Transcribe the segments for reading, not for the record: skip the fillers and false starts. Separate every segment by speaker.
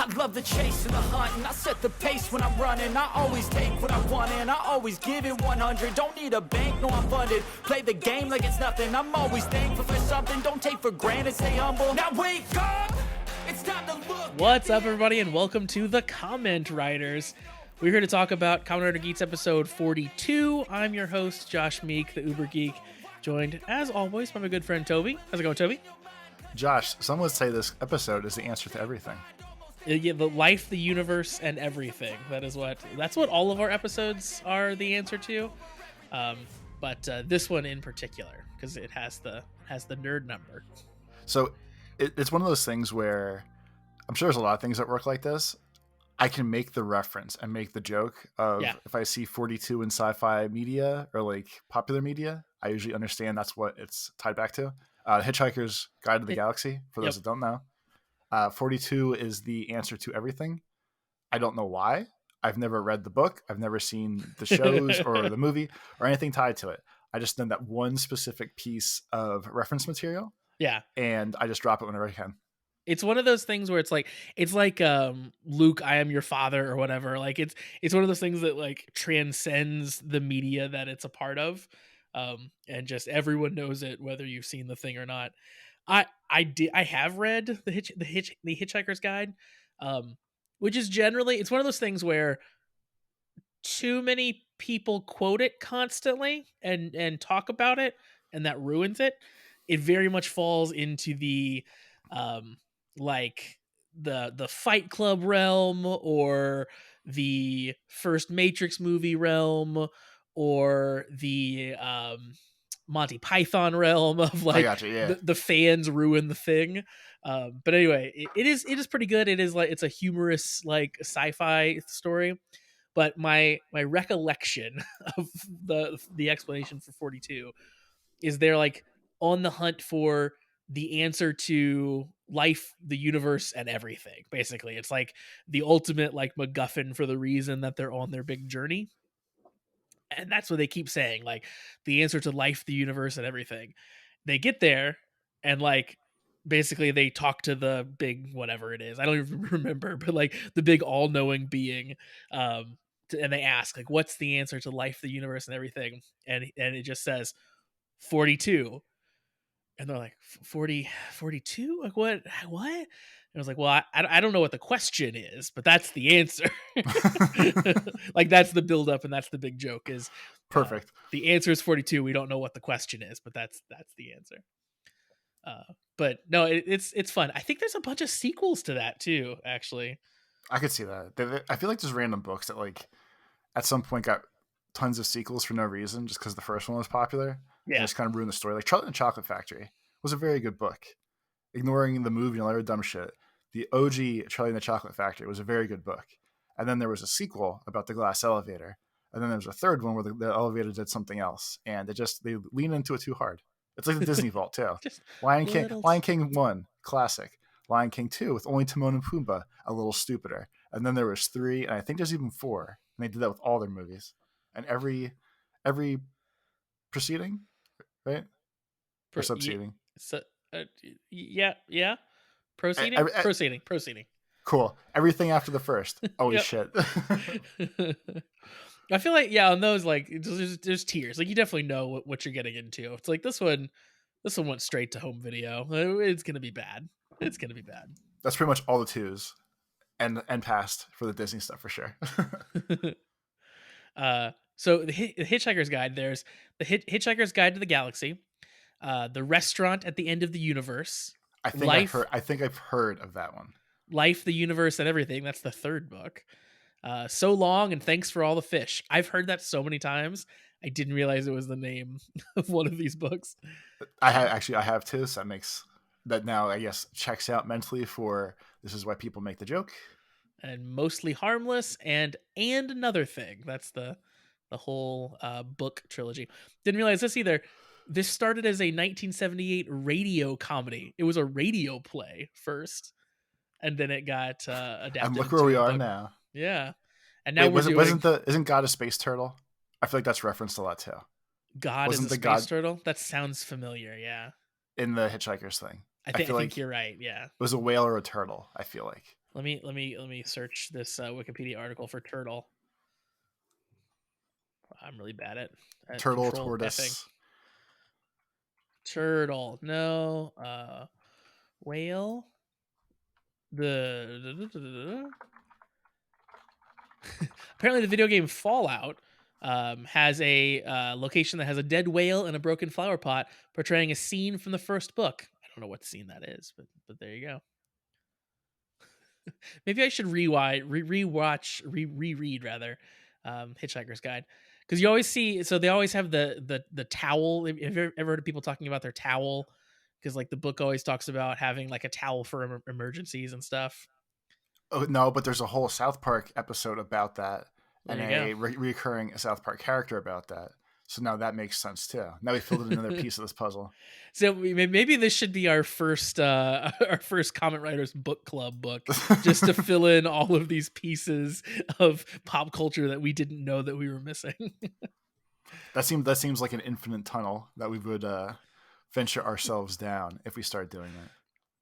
Speaker 1: I love the chase and the hunt, and I set the pace when I'm running. I always take what I want and I always give it 100. Don't need a bank, no I'm funded. Play the game like it's nothing. I'm always thankful for something. Don't take for granted, stay humble. Now wake up, it's time to look.
Speaker 2: What's up, everybody, and welcome to the Comment Riders. We're here to talk about Kamen Rider Geats episode 42. I'm your host, Josh Meek, the Uber Geek, joined, as always, by my good friend Toby. How's it going, Toby?
Speaker 3: Josh, some would say this episode is the answer to everything.
Speaker 2: Yeah, the life, the universe, and everything. That's what all of our episodes are the answer to. But this one in particular, because it has the nerd number.
Speaker 3: So it's one of those things where I'm sure there's a lot of things that work like this. I can make the reference and make the joke of if I see 42 in sci-fi media or like popular media, I usually understand that's what it's tied back to. Hitchhiker's Guide to the Galaxy, for those that don't know. 42 is the answer to everything. I don't know why. I've never read the book. I've never seen the shows or the movie or anything tied to it. I just know that one specific piece of reference material.
Speaker 2: Yeah.
Speaker 3: And I just drop it whenever I can.
Speaker 2: It's one of those things where it's like Luke, I am your father or whatever. Like it's one of those things that like transcends the media that it's a part of. And just everyone knows it, whether you've seen the thing or not. I have read the Hitchhiker's Guide, which is generally, it's one of those things where too many people quote it constantly and talk about it, and that ruins it. It very much falls into the like the Fight Club realm, or the first Matrix movie realm, or the Monty Python realm of like the fans ruin the thing. But anyway, it is pretty good. It is like, it's a humorous like sci-fi story. But my recollection of the explanation for 42 is they're like on the hunt for the answer to life, the universe, and everything. Basically, it's like the ultimate like MacGuffin for the reason that they're on their big journey. And that's what they keep saying, like the answer to life, the universe, and everything. They get there and like basically they talk to the big whatever it is. I don't even remember, but like the big all-knowing being. And they ask like, what's the answer to life, the universe, and everything? And it just says 42. And they're like, 42? Like what? And I was like, well, I don't know what the question is, but that's the answer. Like that's the build up, and that's the big joke is
Speaker 3: perfect.
Speaker 2: The answer is 42. We don't know what the question is, but that's the answer. But no, it's fun. I think there's a bunch of sequels to that too, actually.
Speaker 3: I could see that. I feel like there's random books that like at some point got tons of sequels for no reason, just because the first one was popular. Yeah. And just kind of ruined the story. Like Charlie and the Chocolate Factory was a very good book. Ignoring the movie and all that dumb shit, the OG Charlie and the Chocolate Factory was a very good book. And then there was a sequel about the glass elevator. And then there was a third one where the elevator did something else. And they lean into it too hard. It's like the Disney Vault too. Lion King 1, classic. Lion King 2 with only Timon and Pumbaa, a little stupider. And then there was 3, and I think there's even 4. And they did that with all their movies. And every proceeding, right? Or subseeding.
Speaker 2: Yeah. Proceeding.
Speaker 3: Cool. Everything after the first. Always shit.
Speaker 2: I feel like on those like there's tiers. Like you definitely know what you're getting into. It's like this one went straight to home video. It's gonna be bad. That's
Speaker 3: pretty much all the 2s and past for the Disney stuff for sure.
Speaker 2: So the Hitchhiker's Guide, there's the Hitchhiker's Guide to the Galaxy, the Restaurant at the End of the Universe.
Speaker 3: I think I've heard of that one.
Speaker 2: Life, the Universe, and Everything. That's the third book. So Long and Thanks for All the Fish. I've heard that so many times. I didn't realize it was the name of one of these books.
Speaker 3: I have too. So that makes that now, I guess, checks out mentally for this is why people make the joke.
Speaker 2: And Mostly Harmless and Another Thing. That's the whole book trilogy. Didn't realize this either. This started as a 1978 radio comedy. It was a radio play first, and then it got adapted.
Speaker 3: And look where we are now.
Speaker 2: Yeah, and now
Speaker 3: isn't God a space turtle? I feel like that's referenced a lot too.
Speaker 2: God is a space turtle? That sounds familiar. Yeah,
Speaker 3: in the Hitchhiker's thing,
Speaker 2: I think you're right. Yeah,
Speaker 3: it was a whale or a turtle. I feel like
Speaker 2: Let me search this Wikipedia article for turtle. I'm really bad at
Speaker 3: Turtle,
Speaker 2: control
Speaker 3: tortoise.
Speaker 2: F-ing. Turtle, no. Whale. Apparently the video game Fallout has a location that has a dead whale and a broken flower pot portraying a scene from the first book. I don't know what scene that is, but there you go. Maybe I should reread Hitchhiker's Guide, because you always see. So they always have the towel. Have you ever heard of people talking about their towel? Because like the book always talks about having like a towel for emergencies and stuff.
Speaker 3: Oh no, but there's a whole South Park episode about that,
Speaker 2: There
Speaker 3: and
Speaker 2: you
Speaker 3: a
Speaker 2: go.
Speaker 3: recurring South Park character about that. So now that makes sense too. Now we filled in another piece of this puzzle.
Speaker 2: So maybe this should be our first Kamen Riders book club book, just to fill in all of these pieces of pop culture that we didn't know that we were missing.
Speaker 3: That seems like an infinite tunnel that we would venture ourselves down if we start doing it.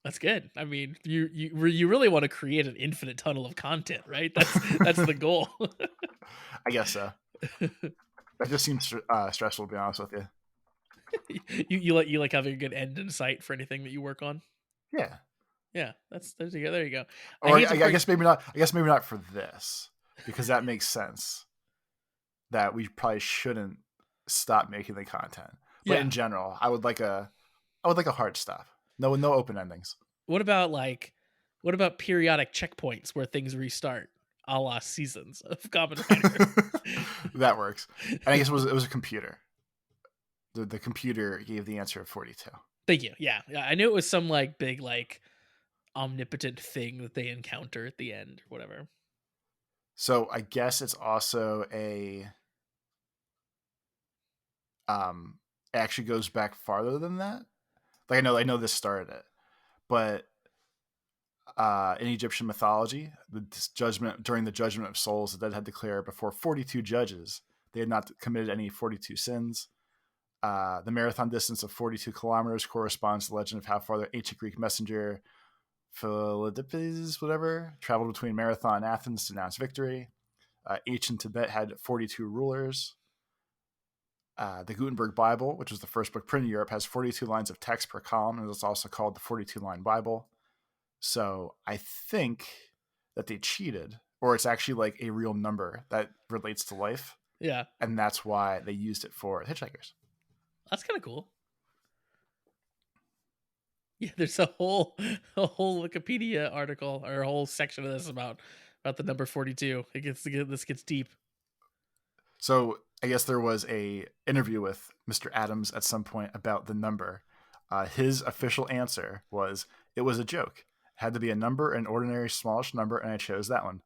Speaker 2: That's good. I mean, you really want to create an infinite tunnel of content, right? That's the goal.
Speaker 3: I guess so. That just seems stressful, to be honest with you.
Speaker 2: you like having a good end in sight for anything that you work on.
Speaker 3: Yeah,
Speaker 2: there you go.
Speaker 3: Or I guess maybe not. I guess maybe not for this, because that makes sense. That we probably shouldn't stop making the content. But in general, I would like a hard stop. No open endings.
Speaker 2: What about periodic checkpoints where things restart, a la seasons of Kamen Rider?
Speaker 3: That works. And I guess it was a computer. The computer gave the answer of 42.
Speaker 2: Thank you. Yeah. I knew it was some like big like omnipotent thing that they encounter at the end or whatever.
Speaker 3: So I guess it's also it actually goes back farther than that. Like I know this started it, but in Egyptian mythology, during the judgment of souls, the dead had declared before 42 judges they had not committed any 42 sins. The marathon distance of 42 kilometers corresponds to the legend of how far the ancient Greek messenger Philippides, traveled between Marathon and Athens to announce victory. Ancient Tibet had 42 rulers. The Gutenberg Bible, which was the first book printed in Europe, has 42 lines of text per column, and it's also called the 42-line Bible. So I think that they cheated, or it's actually like a real number that relates to life.
Speaker 2: Yeah.
Speaker 3: And that's why they used it for Hitchhikers.
Speaker 2: That's kind of cool. Yeah, there's a whole Wikipedia article or a whole section of this about the number 42. This gets deep.
Speaker 3: So I guess there was a interview with Mr. Adams at some point about the number. His official answer was, it was a joke. It had to be a number, an ordinary smallish number, and I chose that one.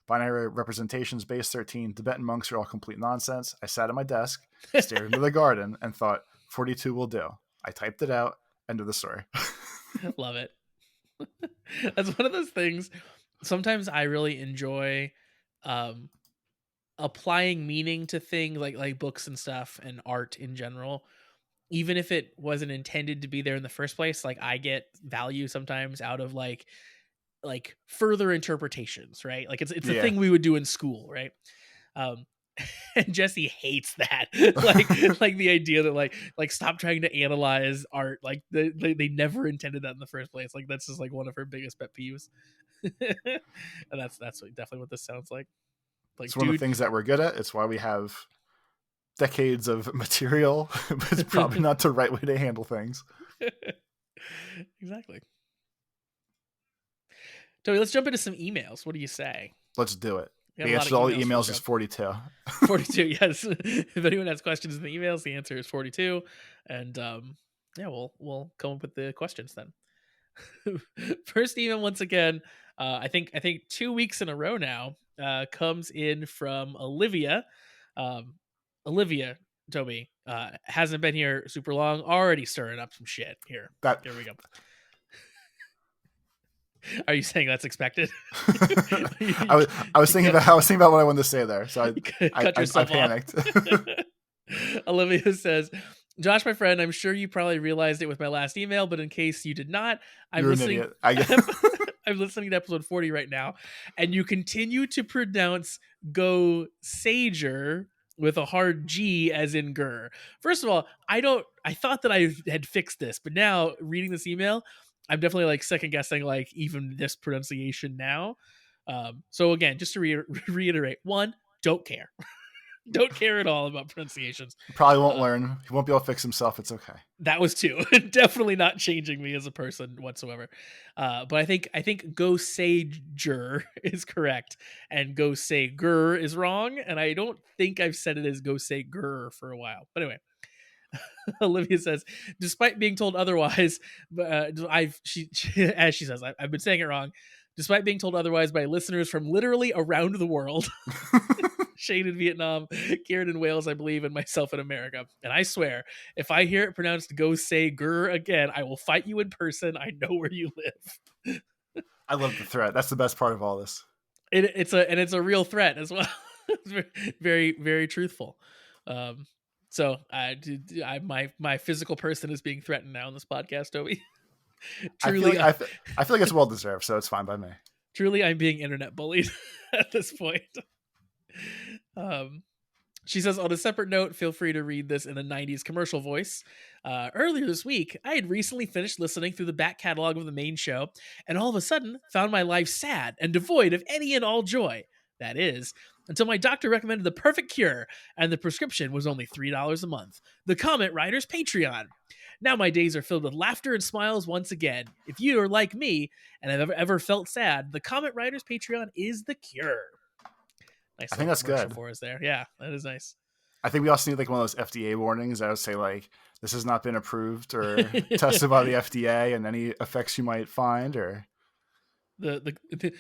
Speaker 3: Binary representations, base 13, Tibetan monks are all complete nonsense. I sat at my desk, stared into the garden, and thought, 42 will do. I typed it out. End of the story.
Speaker 2: Love it. That's one of those things. Sometimes I really enjoy applying meaning to things like books and stuff and art in general, even if it wasn't intended to be there in the first place. Like I get value sometimes out of like further interpretations, right? Like it's a thing we would do in school, right? And Jesse hates that. like the idea that like stop trying to analyze art. Like they never intended that in the first place. Like that's just like one of her biggest pet peeves. And that's definitely what this sounds like. Like,
Speaker 3: it's one of the things that we're good at. It's why we have decades of material, but it's probably not the right way to handle things.
Speaker 2: Exactly. Toby, let's jump into some emails. What do you say?
Speaker 3: Let's do it. The answer to all the emails is 42.
Speaker 2: 42, yes. If anyone has questions in the emails, the answer is 42. And we'll come up with the questions then. First email, once again, I think 2 weeks in a row now, comes in from Olivia. Olivia, Toby, hasn't been here super long, already stirring up some shit here. Here we go. Are you saying that's expected?
Speaker 3: I was thinking about what I wanted to say there, so I panicked.
Speaker 2: Olivia says, Josh, my friend, I'm sure you probably realized it with my last email, but in case you did not, I'm
Speaker 3: You're
Speaker 2: listening.
Speaker 3: An idiot.
Speaker 2: I'm listening to episode 40 right now, and you continue to pronounce Go Sager with a hard G as in Gur. First of all, I thought that I had fixed this, but now reading this email, I'm definitely like second guessing like even this pronunciation now. So again, just to reiterate, one, don't care. Don't care at all about pronunciations.
Speaker 3: Probably won't learn. He won't be able to fix himself. It's okay.
Speaker 2: That was two. Definitely not changing me as a person whatsoever. But I think Go Sager is correct and Go Sager is wrong. And I don't think I've said it as Go Sager for a while. But anyway, Olivia says, despite being told otherwise, as she says, I've been saying it wrong. Despite being told otherwise by listeners from literally around the world. Shane in Vietnam, Kieran in Wales, I believe, and myself in America. And I swear, if I hear it pronounced Go Sager again, I will fight you in person. I know where you live.
Speaker 3: I love the threat. That's the best part of all this.
Speaker 2: It's a real threat as well. It's very, very truthful. So my physical person is being threatened now in this podcast, Toby.
Speaker 3: Truly, I feel like it's well deserved, so it's fine by me.
Speaker 2: Truly, I'm being internet bullied at this point. She says, on a separate note, feel free to read this in a 90s commercial voice. Earlier this week, I had recently finished listening through the back catalog of the main show, and all of a sudden found my life sad and devoid of any and all joy. That is, until my doctor recommended the perfect cure, and the prescription was only $3 a month. The Kamen Rider's Patreon. Now my days are filled with laughter and smiles once again. If you are like me and have ever felt sad, the Kamen Rider's Patreon is the cure. Nice.
Speaker 3: I think that's good
Speaker 2: for us there. Yeah, that is nice.
Speaker 3: I think we also need like one of those FDA warnings that would say like this has not been approved or tested by the FDA, and any effects you might find or
Speaker 2: the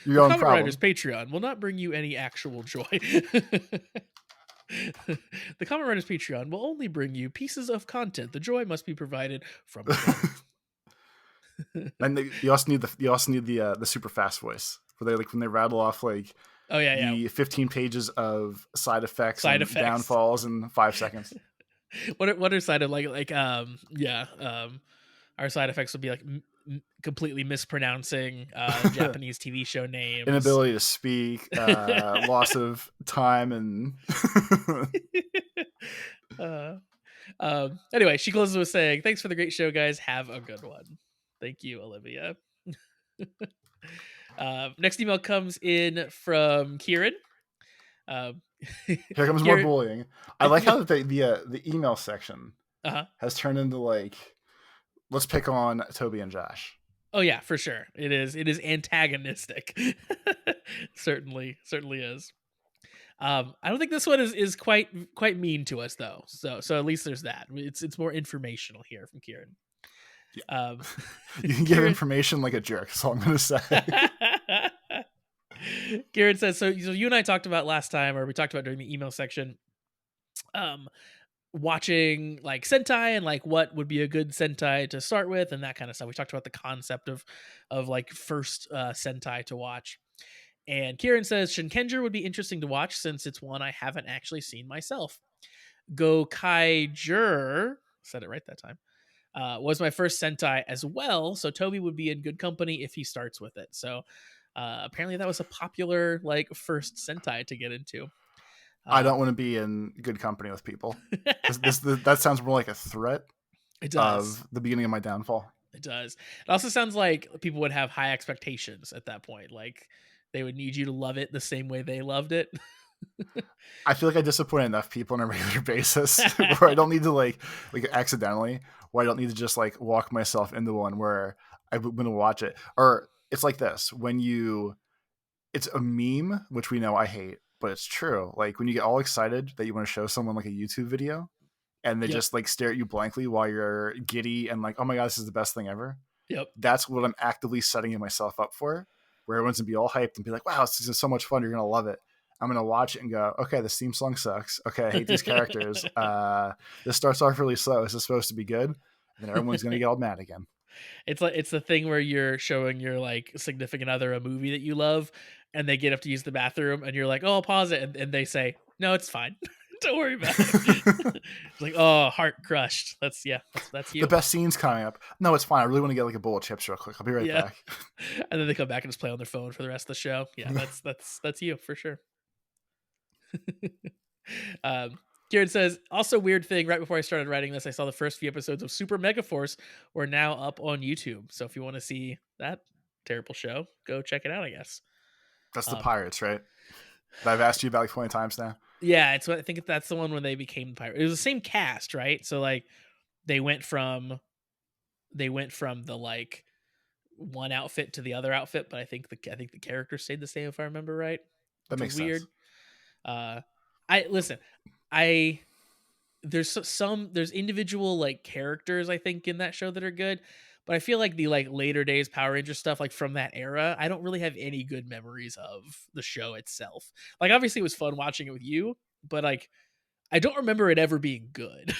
Speaker 3: your own
Speaker 2: Kamen
Speaker 3: problem.
Speaker 2: Rider's Patreon will not bring you any actual joy. The Kamen Rider's Patreon will only bring you pieces of content. The joy must be provided from.
Speaker 3: And you also need the super fast voice where they like when they rattle off like.
Speaker 2: Oh yeah,
Speaker 3: the 15 pages of side effects and downfalls in 5 seconds.
Speaker 2: What are side of like our side effects would be like completely mispronouncing Japanese TV show names,
Speaker 3: inability to speak, loss of time, and
Speaker 2: anyway, she closes with saying, "Thanks for the great show, guys. Have a good one." Thank you, Olivia. Next email comes in from Kieran.
Speaker 3: Here comes more bullying. I like how the email section has turned into like, let's pick on Toby and Josh.
Speaker 2: Oh yeah, for sure. It is antagonistic. certainly is. I don't think this one is quite mean to us though. So at least there's that. It's more informational here from Kieran.
Speaker 3: You can give information like a jerk, that's all I'm gonna say.
Speaker 2: Kieran says, so you and I talked about last time, or we talked about during the email section, watching like Sentai and like what would be a good Sentai to start with and that kind of stuff. We talked about the concept of like first Sentai to watch. And Kieran says Shinkenger would be interesting to watch since it's one I haven't actually seen myself. Gokaiger, said it right that time, was my first Sentai as well, so Toby would be in good company if he starts with it. So apparently that was a popular like first Sentai to get into.
Speaker 3: I don't want to be in good company with people. That sounds more like a threat.
Speaker 2: It does.
Speaker 3: Of the beginning of my downfall.
Speaker 2: It does. It also sounds like people would have high expectations at that point. Like they would need you to love it the same way they loved it.
Speaker 3: I feel like I disappoint enough people on a regular basis where I don't need to like accidentally, where I don't need to just like walk myself into one where I'm going to watch it. Or it's like this, it's a meme, which we know I hate, but it's true. Like when you get all excited that you want to show someone like a YouTube video and they just like stare at you blankly while you're giddy and like, oh my God, this is the best thing ever.
Speaker 2: Yep.
Speaker 3: That's what I'm actively setting myself up for, where everyone's gonna be all hyped and be like, wow, this is so much fun. You're going to love it. I'm going to watch it and go, okay, this theme song sucks. Okay, I hate these characters. This starts off really slow. Is this supposed to be good? And then everyone's going to get all mad again.
Speaker 2: It's the thing where you're showing your like significant other a movie that you love and they get up to use the bathroom and you're like, oh, I'll pause it. And they say, no, it's fine. Don't worry about it. It's like, oh, heart crushed. That's you.
Speaker 3: The best scene's coming up. No, it's fine. I really want to get like a bowl of chips real quick. I'll be right back.
Speaker 2: And then they come back and just play on their phone for the rest of the show. Yeah, that's you for sure. Kieran says, also weird thing, right before I started writing this, I saw the first few episodes of Super Mega Force were now up on YouTube. So if you want to see that terrible show, go check it out, I guess.
Speaker 3: That's the Pirates, right? That I've asked you about like 20 times now.
Speaker 2: Yeah, I think that's the one when they became Pirates. It was the same cast, right? So like they went from the like one outfit to the other outfit, but I think the character stayed the same if I remember right.
Speaker 3: That makes weird.
Speaker 2: Sense. There's individual like characters I think in that show that are good, but I feel like the like later days Power Ranger stuff like from that era, I don't really have any good memories of the show itself. Like obviously it was fun watching it with you, but like I don't remember it ever being good.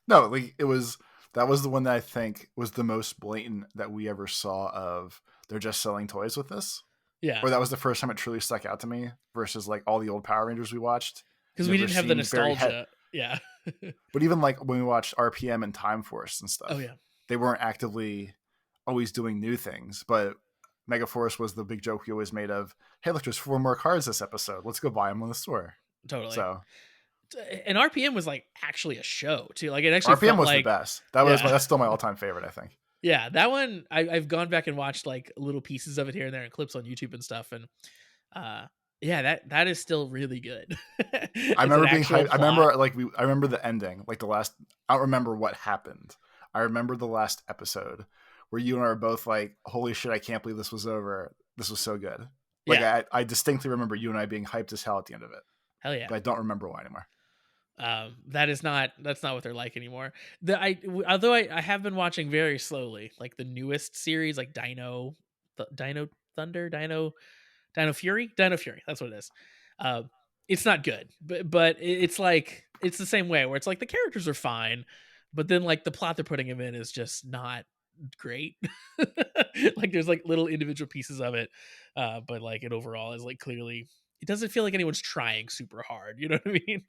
Speaker 3: No, like that was the one that I think was the most blatant that we ever saw of they're just selling toys with this.
Speaker 2: Yeah.
Speaker 3: Or that was the first time it truly stuck out to me versus like all the old Power Rangers we watched.
Speaker 2: Because we didn't have the nostalgia. Yeah.
Speaker 3: But even like when we watched RPM and Time Force and stuff.
Speaker 2: Oh yeah.
Speaker 3: They weren't actively always doing new things, but Mega Force was the big joke we always made of, hey, look, there's 4 more cards this episode. Let's go buy them in the store.
Speaker 2: Totally.
Speaker 3: So,
Speaker 2: and RPM was like actually a show too. Like it actually
Speaker 3: RPM was
Speaker 2: like,
Speaker 3: the best. That's still my all-time favorite, I think.
Speaker 2: Yeah, that one I've gone back and watched like little pieces of it here and there and clips on YouTube and stuff, and yeah, that is still really good.
Speaker 3: I remember being hyped. I remember the ending, like the last. I don't remember what happened. I remember the last episode where you and I are both like, "Holy shit! I can't believe this was over. This was so good." Like
Speaker 2: yeah.
Speaker 3: I distinctly remember you and I being hyped as hell at the end of it.
Speaker 2: Hell yeah!
Speaker 3: But I don't remember why anymore.
Speaker 2: That's not what they're like anymore. Although I have been watching very slowly, like the newest series, like Dino Thunder, Dino Fury. That's what it is. It's not good, but it's like it's the same way where it's like the characters are fine, but then like the plot they're putting them in is just not great. Like there's like little individual pieces of it, but like it overall is like clearly. It doesn't feel like anyone's trying super hard. You know what I mean?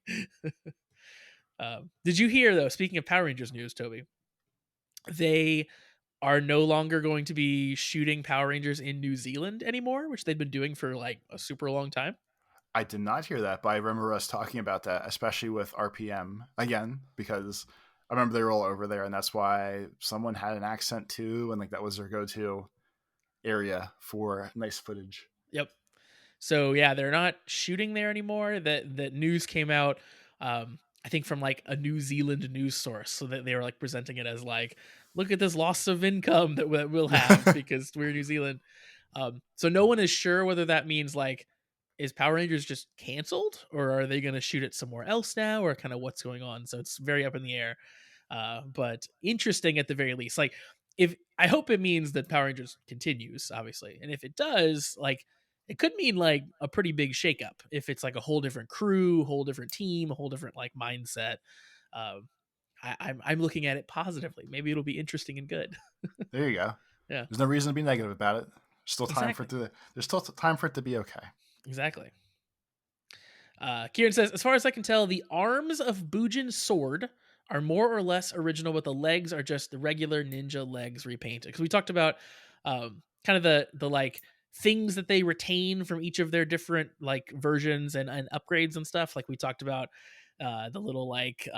Speaker 2: Did you hear, though, speaking of Power Rangers news, Toby, they are no longer going to be shooting Power Rangers in New Zealand anymore, which they've been doing for like a super long time?
Speaker 3: I did not hear that, but I remember us talking about that, especially with RPM again, because I remember they were all over there, and that's why someone had an accent too, and like that was their go-to area for nice footage.
Speaker 2: Yep. So yeah, they're not shooting there anymore. That news came out, I think from like a New Zealand news source, so that they were like presenting it as like, look at this loss of income that we'll have because we're New Zealand. So no one is sure whether that means like, is Power Rangers just canceled, or are they going to shoot it somewhere else now, or kind of what's going on? So it's very up in the air, but interesting at the very least. Like, if I hope it means that Power Rangers continues, obviously, and if it does, like. It could mean like a pretty big shakeup if it's like a whole different crew, whole different team, a whole different like mindset. I'm looking at it positively. Maybe it'll be interesting and good.
Speaker 3: There you go.
Speaker 2: Yeah,
Speaker 3: there's no reason to be negative about it. There's still time for it. There's still time for it to be okay.
Speaker 2: Exactly. Kieran says, as far as I can tell, the arms of Bujin's sword are more or less original, but the legs are just the regular ninja legs repainted. Because we talked about kind of the like things that they retain from each of their different like versions and upgrades and stuff. Like we talked about the little like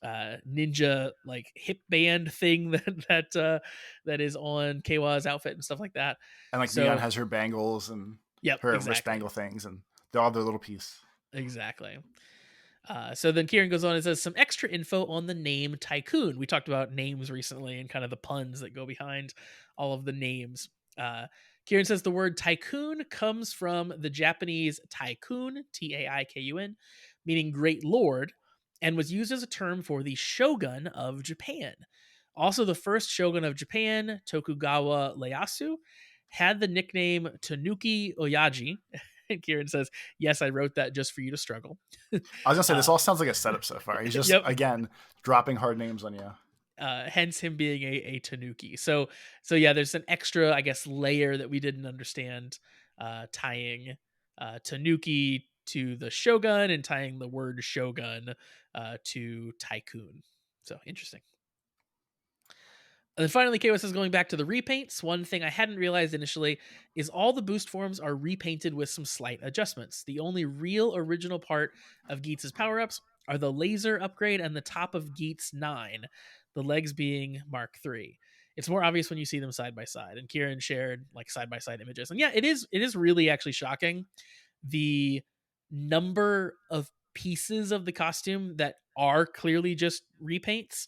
Speaker 2: ninja like hip band thing that is on Keiwa's outfit and stuff like that.
Speaker 3: And like Neon has her bangles and her wrist bangle things, and they're all their little piece.
Speaker 2: Exactly. So then Kieran goes on and says some extra info on the name Tycoon. We talked about names recently and kind of the puns that go behind all of the names. Kieran says the word tycoon comes from the Japanese taikun, Taikun, meaning great lord, and was used as a term for the shogun of Japan. Also, the first shogun of Japan, Tokugawa Ieyasu, had the nickname Tanuki Oyaji. And Kieran says, yes, I wrote that just for you to struggle.
Speaker 3: I was going to say, this all sounds like a setup so far. He's just, again, dropping hard names on you.
Speaker 2: Hence him being a Tanuki. So yeah, there's an extra, I guess, layer that we didn't understand, tying Tanuki to the Shogun and tying the word Shogun to Tycoon. So interesting. And then finally, Keiwa says, going back to the repaints, one thing I hadn't realized initially is all the boost forms are repainted with some slight adjustments. The only real original part of Geats' power-ups are the laser upgrade and the top of Geats 9, the legs being Mark III. It's more obvious when you see them side by side. And Kieran shared like side by side images. And yeah, it is really actually shocking the number of pieces of the costume that are clearly just repaints.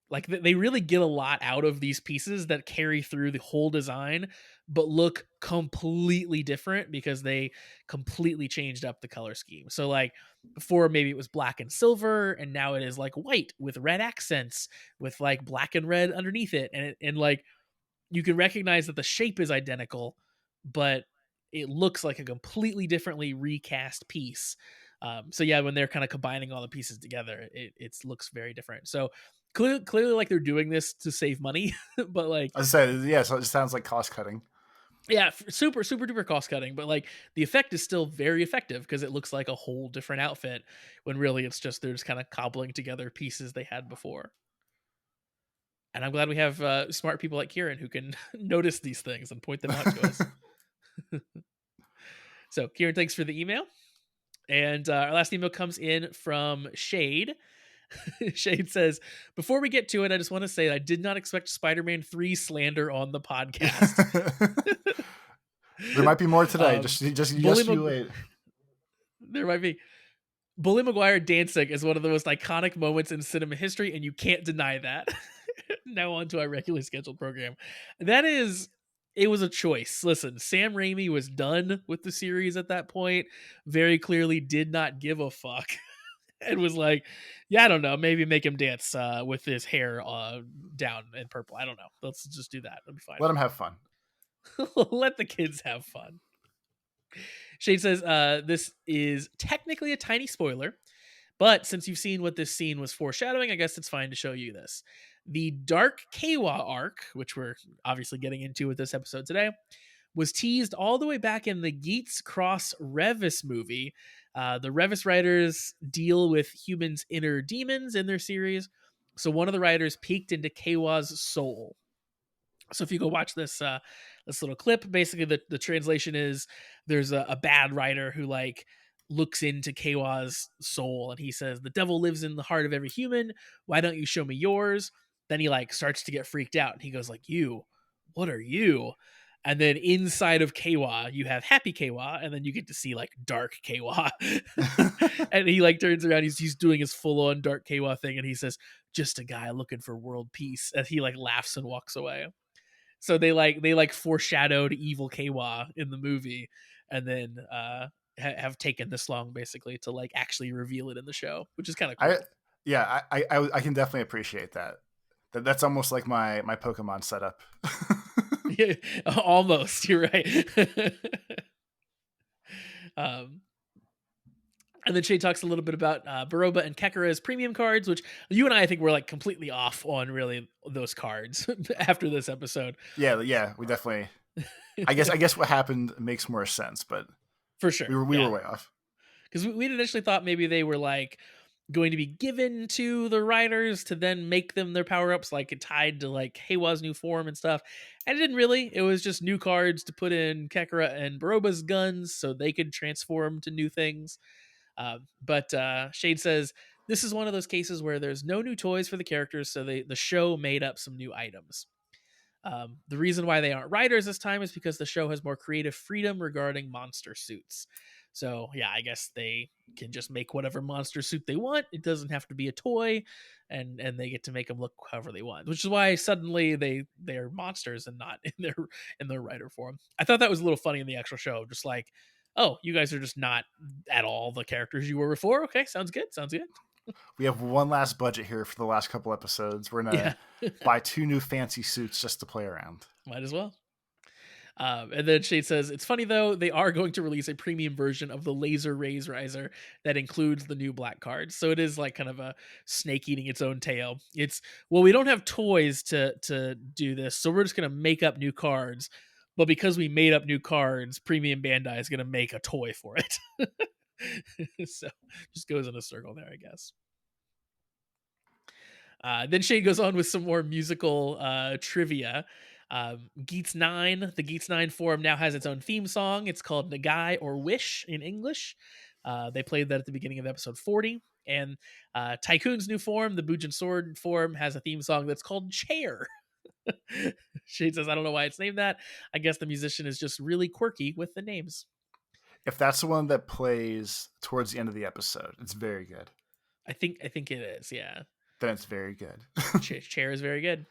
Speaker 2: Like they really get a lot out of these pieces that carry through the whole design, but look completely different because they completely changed up the color scheme. So like before maybe it was black and silver, and now it is like white with red accents with like black and red underneath it. And like you can recognize that the shape is identical, but it looks like a completely differently recast piece. So yeah, when they're kind of combining all the pieces together, it looks very different. So clearly like they're doing this to save money, but like
Speaker 3: I said, yeah, so it sounds like cost cutting.
Speaker 2: Yeah, super duper cost cutting, but like the effect is still very effective because it looks like a whole different outfit when really it's just they're just kind of cobbling together pieces they had before. And I'm glad we have smart people like Kieran who can notice these things and point them out to us. So Kieran, thanks for the email. And our last email comes in from Shade. Shade says, before we get to it, I just want to say I did not expect Spider-Man 3 slander on the podcast.
Speaker 3: There might be more today. Just you wait.
Speaker 2: There might be. Bully Maguire dancing is one of the most iconic moments in cinema history, and you can't deny that. Now on to our regularly scheduled program. It was a choice. Listen, Sam Raimi was done with the series at that point. Very clearly did not give a fuck. And was like, yeah, I don't know, maybe make him dance with his hair down in purple. I don't know. Let's just do that. It'll be fine.
Speaker 3: Let him have fun.
Speaker 2: Let the kids have fun. Shade says, this is technically a tiny spoiler, but since you've seen what this scene was foreshadowing, I guess it's fine to show you this. The Dark Keiwa arc, which we're obviously getting into with this episode today, was teased all the way back in the Geats Cross Revis movie. The Revis writers deal with humans' inner demons in their series. So one of the writers peeked into Keiwa's soul. So if you go watch this little clip, basically the translation is there's a bad writer who like looks into Keiwa's soul and he says, the devil lives in the heart of every human. Why don't you show me yours? Then he like starts to get freaked out and he goes like, you, what are you? And then inside of Keiwa, you have happy Keiwa, and then you get to see like dark Keiwa. And he like turns around, he's doing his full on dark Keiwa thing, and he says, just a guy looking for world peace. And he like laughs and walks away. So they foreshadowed evil Keiwa in the movie, and then have taken this long basically to like actually reveal it in the show, which is kind of cool.
Speaker 3: I can definitely appreciate that. That's almost like my Pokemon setup.
Speaker 2: Yeah, almost. You're right. And then Shay talks a little bit about Baroba and Kekura's premium cards, which you and I think were like completely off on really those cards after this episode.
Speaker 3: Yeah, we definitely. I guess what happened makes more sense, but
Speaker 2: for sure
Speaker 3: we were way off
Speaker 2: because we'd initially thought maybe they were like going to be given to the writers to then make them their power-ups, like tied to like Heiwa's new form and stuff. And it didn't really. It was just new cards to put in Kekura and Baroba's guns so they could transform to new things. But Shade says, this is one of those cases where there's no new toys for the characters, so the show made up some new items. The reason why they aren't riders this time is because the show has more creative freedom regarding monster suits. So yeah, I guess they can just make whatever monster suit they want. It doesn't have to be a toy, and they get to make them look however they want. Which is why suddenly they're monsters and not in their rider form. I thought that was a little funny in the actual show, just like, oh, you guys are just not at all the characters you were before. Okay, sounds good.
Speaker 3: We have one last budget here for the last couple episodes. We're gonna buy 2 new fancy suits just to play around.
Speaker 2: Might as well. And then Shade says, it's funny though, they are going to release a premium version of the Laser Raise Riser that includes the new black cards. So it is like kind of a snake eating its own tail. It's, well, we don't have toys to do this, so we're just going to make up new cards. but because we made up new cards, Premium Bandai is going to make a toy for it. So just goes in a circle there, I guess. Then Shane goes on with some more musical trivia. Geats 9, the Geats 9 forum now has its own theme song. It's called Nagai or Wish in English. They played that at the beginning of episode 40. And Tycoon's new forum, the Bujin Sword forum, has a theme song that's called Chair. Shane says, I don't know why it's named that. I guess the musician is just really quirky with the names.
Speaker 3: If that's the one that plays towards the end of the episode, it's very good.
Speaker 2: I think it is, yeah.
Speaker 3: Then it's very good.
Speaker 2: Chair is very good.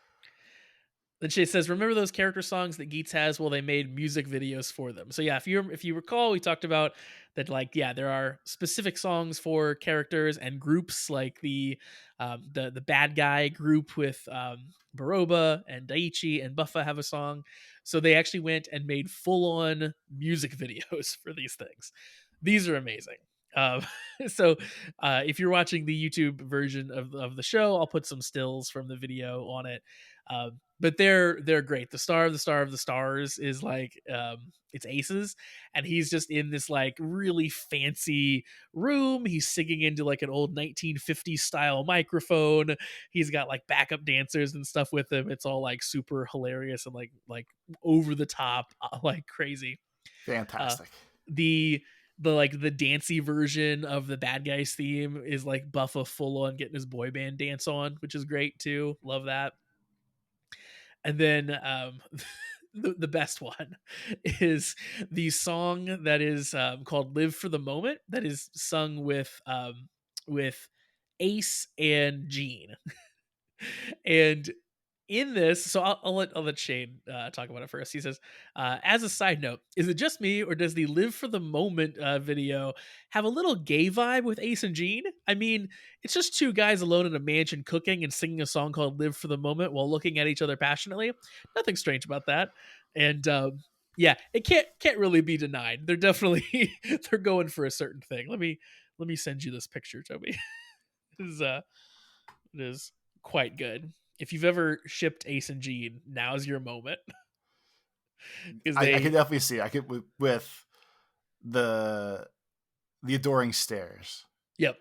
Speaker 2: Then she says, remember those character songs that Geats has? Well, they made music videos for them. So yeah, if you recall, we talked about that, like, yeah, there are specific songs for characters and groups, like the bad guy group with Baroba and Daiichi and Buffa have a song. So they actually went and made full-on music videos for these things. These are amazing. So if you're watching the YouTube version of the show, I'll put some stills from the video on it. But they're great. The star of the stars is like it's Aces, and he's just in this like really fancy room. He's singing into like an old 1950s style microphone. He's got like backup dancers and stuff with him. It's all like super hilarious and like over the top, like crazy.
Speaker 3: Fantastic.
Speaker 2: The dancey version of the bad guys theme is like Buffa full on getting his boy band dance on, which is great too. Love that. And then the best one is the song that is called "Live for the Moment," that is sung with Ace and Gene. And in this, so I'll let Shane talk about it first. He says, as a side note, is it just me, or does the "Live for the Moment" video have a little gay vibe with Ace and Gene? I mean, it's just two guys alone in a mansion cooking and singing a song called "Live for the Moment" while looking at each other passionately. Nothing strange about that. And yeah, it can't really be denied. They're definitely they're going for a certain thing. Let me send you this picture, Toby. It is quite good. If you've ever shipped Ace and Gene, now's your moment.
Speaker 3: I can definitely see. I could with the adoring stares.
Speaker 2: Yep,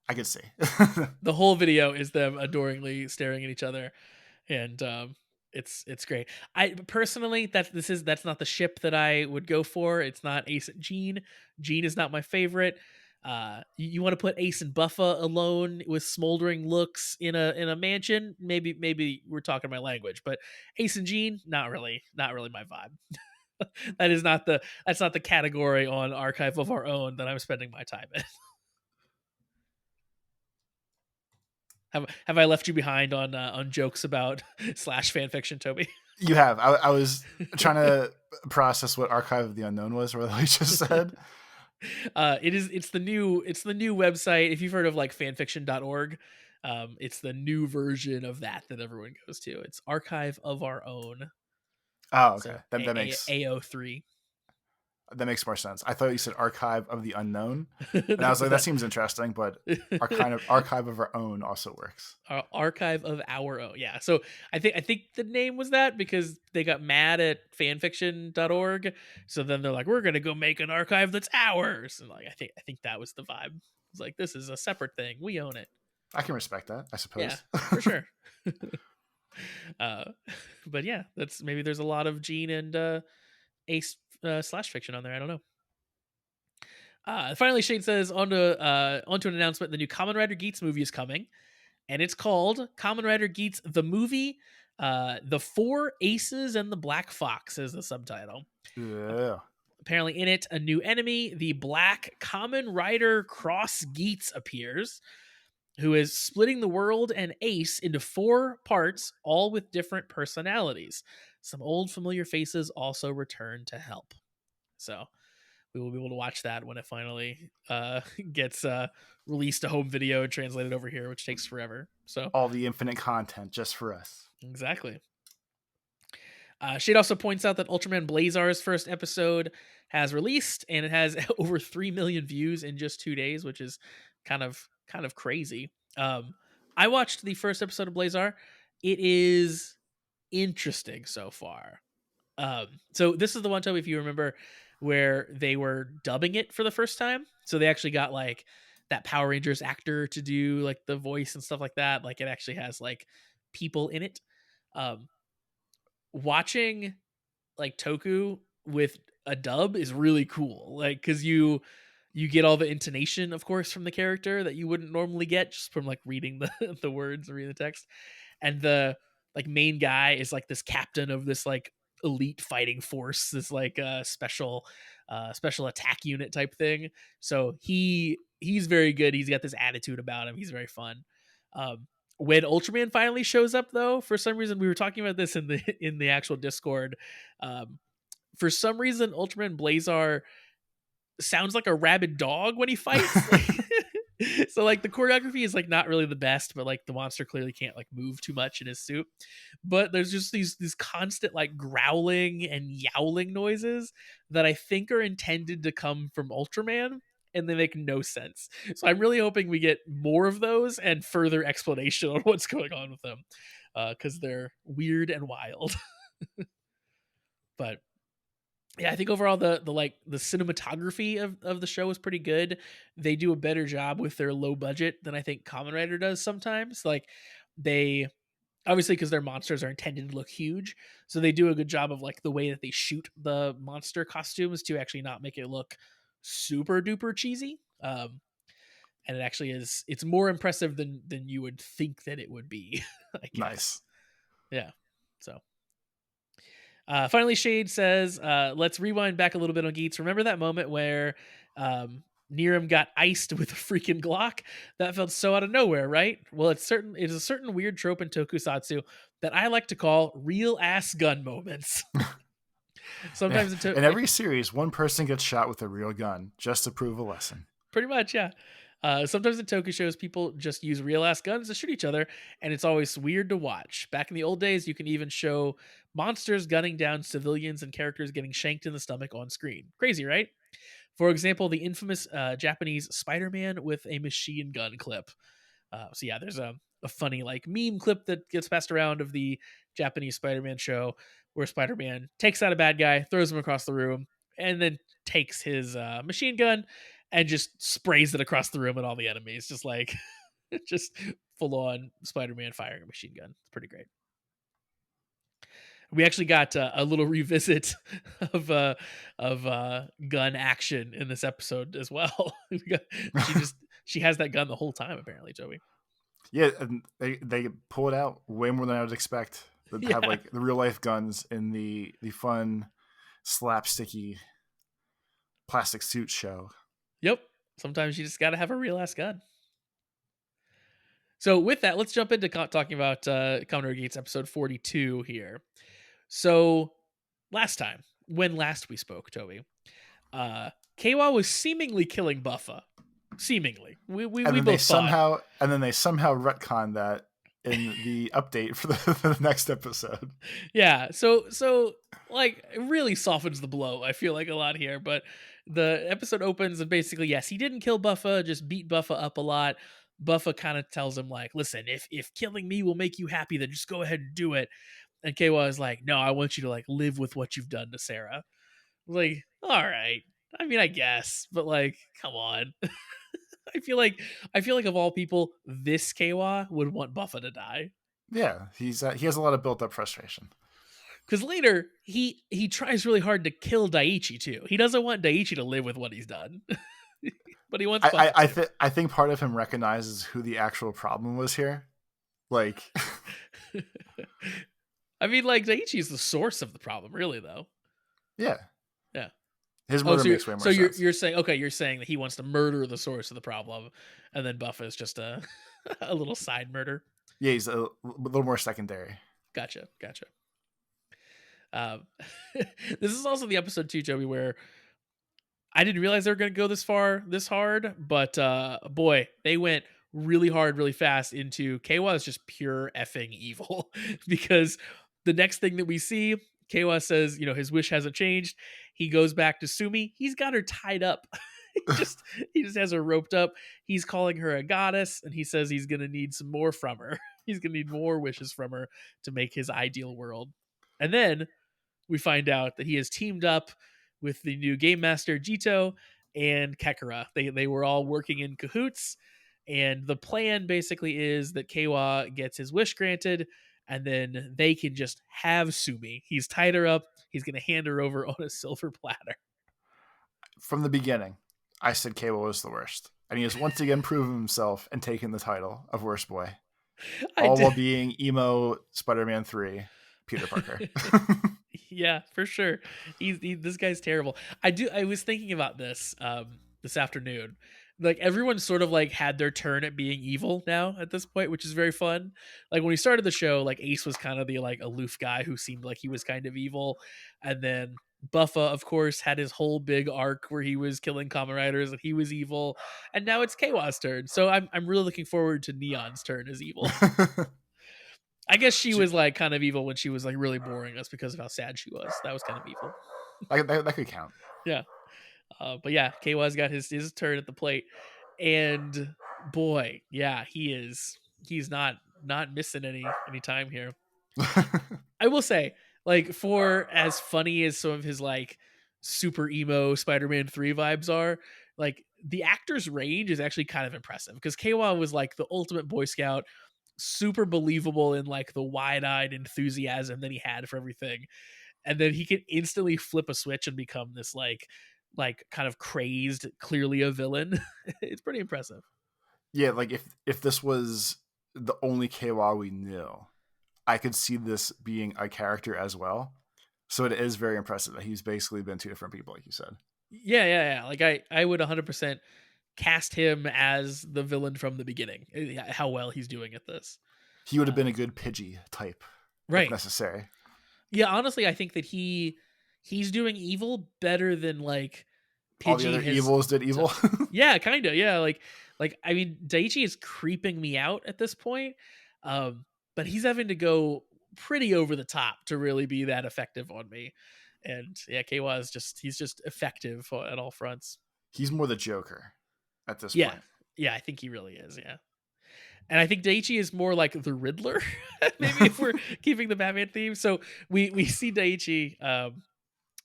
Speaker 3: I could see.
Speaker 2: The whole video is them adoringly staring at each other, and it's great. I personally, that's not the ship that I would go for. It's not Ace and Gene. Gene is not my favorite. You want to put Ace and Buffa alone with smoldering looks in a mansion? Maybe we're talking my language, but Ace and Gene, not really my vibe. That's not the category on Archive of Our Own that I'm spending my time in. Have I left you behind on jokes about slash fanfiction, Toby?
Speaker 3: You have. I was trying to process what Archive of the Unknown was, or what I just said.
Speaker 2: It's the new website. If you've heard of like fanfiction.org, it's the new version of that everyone goes to. It's Archive of Our Own.
Speaker 3: Oh, okay.
Speaker 2: So
Speaker 3: that makes
Speaker 2: AO3.
Speaker 3: That makes more sense. I thought you said Archive of the Unknown, and I was like, that seems interesting, but Archive of Our Own also works.
Speaker 2: Archive of Our Own, yeah. So I think the name was that because they got mad at fanfiction.org, so then they're like, we're gonna go make an archive that's ours, and like I think that was the vibe. It's like, this is a separate thing, we own it.
Speaker 3: I can respect that, I suppose.
Speaker 2: Yeah, for sure. But yeah, maybe there's a lot of Gene and Ace slash fiction on there. I don't know. Finally, Shane says onto an announcement: the new Kamen Rider Geats movie is coming, and it's called Kamen Rider Geats the Movie. The Four Aces and the Black Fox is the subtitle.
Speaker 3: Yeah.
Speaker 2: Apparently, in it, a new enemy, the Black Kamen Rider Cross Geats, appears, who is splitting the world and Ace into 4 parts, all with different personalities. Some old familiar faces also return to help. So we will be able to watch that when it finally gets released to home video and translated over here, which takes forever. So
Speaker 3: all the infinite content just for us.
Speaker 2: Exactly. Shade also points out that Ultraman Blazar's first episode has released, and it has over 3 million views in just 2 days, which is kind of crazy. I watched the first episode of Blazar. It is interesting so far. So this is the one time, if you remember, where they were dubbing it for the first time. So they actually got like that Power Rangers actor to do like the voice and stuff like that. Like it actually has like people in it. Um, Watching like Toku with a dub is really cool. Like because you get all the intonation, of course, from the character that you wouldn't normally get just from like reading the the words or reading the text. And the like main guy is like this captain of this like elite fighting force, this like special attack unit type thing. So he's very good. He's got this attitude about him. He's very fun. When Ultraman finally shows up, though, for some reason we were talking about this in the in the actual Discord. Um, for some reason, Ultraman Blazar sounds like a rabid dog when he fights. So like the choreography is like not really the best, but like the monster clearly can't like move too much in his suit. But there's just these constant like growling and yowling noises that I think are intended to come from Ultraman, and they make no sense. So I'm really hoping we get more of those and further explanation on what's going on with them, because they're weird and wild. But yeah, I think overall the like the cinematography of the show is pretty good. They do a better job with their low budget than I think Kamen Rider does sometimes. Like they obviously, because their monsters are intended to look huge, so they do a good job of like the way that they shoot the monster costumes to actually not make it look super duper cheesy. And it actually is, it's more impressive than you would think that it would be. I guess.
Speaker 3: Nice.
Speaker 2: Yeah. So finally, Shade says, let's rewind back a little bit on Geats. Remember that moment where Niram got iced with a freaking Glock? That felt so out of nowhere, right? Well, it is a certain weird trope in tokusatsu that I like to call real ass gun moments. Sometimes
Speaker 3: in every series, one person gets shot with a real gun just to prove a lesson.
Speaker 2: Pretty much, yeah. Sometimes in Toku shows, people just use real ass guns to shoot each other, and it's always weird to watch. Back in the old days, you can even show monsters gunning down civilians and characters getting shanked in the stomach on screen. Crazy, right? For example, the infamous Japanese Spider-Man with a machine gun clip. So yeah, there's a funny like meme clip that gets passed around of the Japanese Spider-Man show where Spider-Man takes out a bad guy, throws him across the room, and then takes his machine gun and just sprays it across the room at all the enemies, just like just full on Spider-Man firing a machine gun. It's pretty great. We actually got a little revisit of gun action in this episode as well. She has that gun the whole time, apparently, Joey.
Speaker 3: Yeah, and they pull it out way more than I would expect. They have like the real life guns in the fun slapsticky plastic suit show.
Speaker 2: Yep. Sometimes you just got to have a real ass gun. So with that, let's jump into talking about Kamen Rider Geats episode 42 here. So last we spoke, Toby, Keiwa was seemingly killing Buffa. Seemingly. We both thought.
Speaker 3: And then they somehow retcon that in the update for the next episode.
Speaker 2: Yeah, so like it really softens the blow, I feel like, a lot here, but the episode opens and basically, yes, he didn't kill Buffa, just beat Buffa up a lot. Buffa kind of tells him like, listen, if killing me will make you happy, then just go ahead and do it. And Keiwa is like, no, I want you to like live with what you've done to Sarah. Like, all right. I mean, I guess, but like, come on. I feel like of all people, this Keiwa would want Buffa to die.
Speaker 3: Yeah, he has a lot of built up frustration.
Speaker 2: Because later he tries really hard to kill Daiichi too. He doesn't want Daiichi to live with what he's done, but he wants.
Speaker 3: I think part of him recognizes who the actual problem was here. Like,
Speaker 2: I mean, like Daiichi is the source of the problem, really, though.
Speaker 3: Yeah.
Speaker 2: Yeah.
Speaker 3: His murder makes way more sense.
Speaker 2: So you're saying that he wants to murder the source of the problem, and then Buffa is just a little side murder.
Speaker 3: Yeah, he's a little more secondary.
Speaker 2: Gotcha. This is also the episode too, Joey, where I didn't realize they were going to go this hard, but boy, they went really hard, really fast into Keiwa is just pure effing evil. Because the next thing that we see, Keiwa says, his wish hasn't changed. He goes back to Sumi. He's got her tied up. he just has her roped up. He's calling her a goddess, and he says he's going to need some more from her. He's going to need more wishes from her to make his ideal world. And then we find out that he has teamed up with the new game master Jito and Kekara. They were all working in cahoots, and the plan basically is that Keiwa gets his wish granted, and then they can just have Sumi. He's tied her up. He's going to hand her over on a silver platter.
Speaker 3: From the beginning, I said Keiwa was the worst, and he has once again proven himself and taken the title of worst boy, all while being emo Spider-Man 3 Peter Parker.
Speaker 2: Yeah, for sure. This guy's terrible. I was thinking about this this afternoon. Like, everyone sort of like had their turn at being evil now at this point, which is very fun. Like, when we started the show, like Ace was kind of the like aloof guy who seemed like he was kind of evil, and then Buffa, of course, had his whole big arc where he was killing Kamen Riders and he was evil, and now it's Keiwa's turn. So I'm really looking forward to Neon's turn as evil. I guess she was like kind of evil when she was like really boring us because of how sad she was. That was kind of evil.
Speaker 3: That could count.
Speaker 2: Yeah. But yeah, Keiwa's got his turn at the plate, and boy, yeah, he's not missing any time here. I will say, like, for as funny as some of his like super emo Spider-Man 3 vibes are, like the actor's range is actually kind of impressive, because Keiwa was like the ultimate Boy Scout, super believable in like the wide-eyed enthusiasm that he had for everything, and then he can instantly flip a switch and become this like kind of crazed, clearly a villain. It's pretty impressive.
Speaker 3: Yeah, like if this was the only Keiwa we knew, I could see this being a character as well. So it is very impressive that he's basically been two different people, like you said.
Speaker 2: Yeah. Like I would 100% cast him as the villain from the beginning. How well he's doing at this.
Speaker 3: He would have been a good Pidgey type,
Speaker 2: right?
Speaker 3: If necessary.
Speaker 2: Yeah, honestly, I think that he's doing evil better than like Pidgey.
Speaker 3: All the other evils did evil.
Speaker 2: Yeah, kind of. Yeah, like I mean, Daichi is creeping me out at this point, but he's having to go pretty over the top to really be that effective on me. And yeah, Keiwa is he's just effective at all fronts.
Speaker 3: He's more the Joker at this
Speaker 2: point. Yeah, I think he really is. Yeah. And I think Daichi is more like the Riddler, maybe, if we're keeping the Batman theme. So we see Daichi.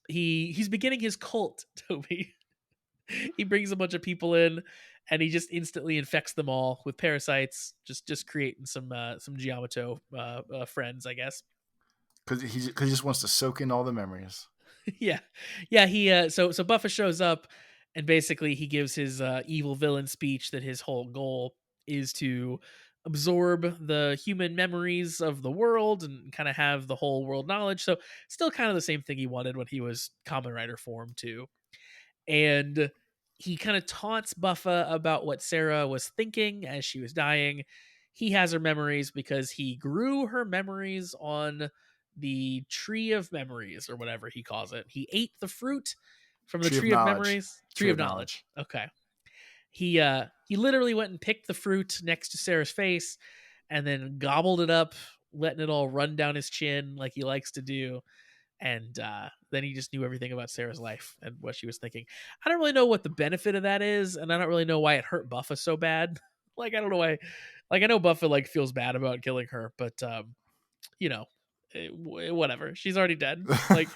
Speaker 2: He's beginning his cult, Toby. He brings a bunch of people in, and he just instantly infects them all with parasites, just creating some Giamato friends, I guess.
Speaker 3: Because he just wants to soak in all the memories.
Speaker 2: Yeah. He so Buffa shows up, and basically he gives his evil villain speech that his whole goal is to absorb the human memories of the world and kind of have the whole world knowledge. So still kind of the same thing he wanted when he was Kamen Rider form too. And he kind of taunts Buffa about what Sarah was thinking as she was dying. He has her memories because he grew her memories on the tree of memories, or whatever he calls it. He ate the fruit from the tree of memories. Tree of knowledge. Okay. He literally went and picked the fruit next to Sarah's face and then gobbled it up, letting it all run down his chin like he likes to do. And then he just knew everything about Sarah's life and what she was thinking. I don't really know what the benefit of that is, and I don't really know why it hurt Buffa so bad. Like, I don't know why. Like, I know Buffa like feels bad about killing her, but whatever. She's already dead. Like,